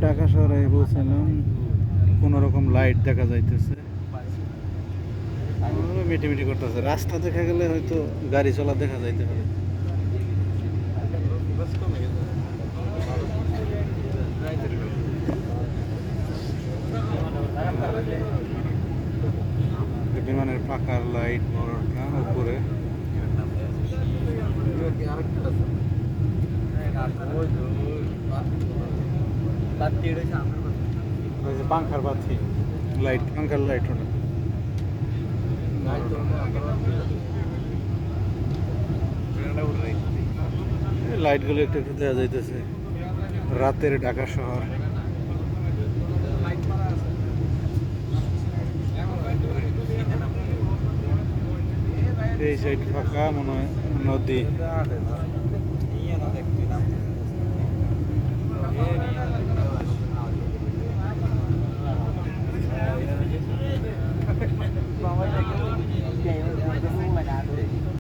ঢাকা শহরে পৌঁছালাম, কোনো রকম লাইট দেখা যাইতেছে, মিটিমিটি করতেছে। রাস্তা দেখা গেলে হয়তো গাড়ি চলা দেখা যাইতে পারে। বিমানের পাকার লাইট বড়টা উপরে, পাংখার বাতি লাইট, পাংখার লাইট ওটা লাইটগুলো একটু একটু দেখা যাইতেছে। রাতের ঢাকা শহর, এই সাইড ফাঁকা, মনে হয় নদী।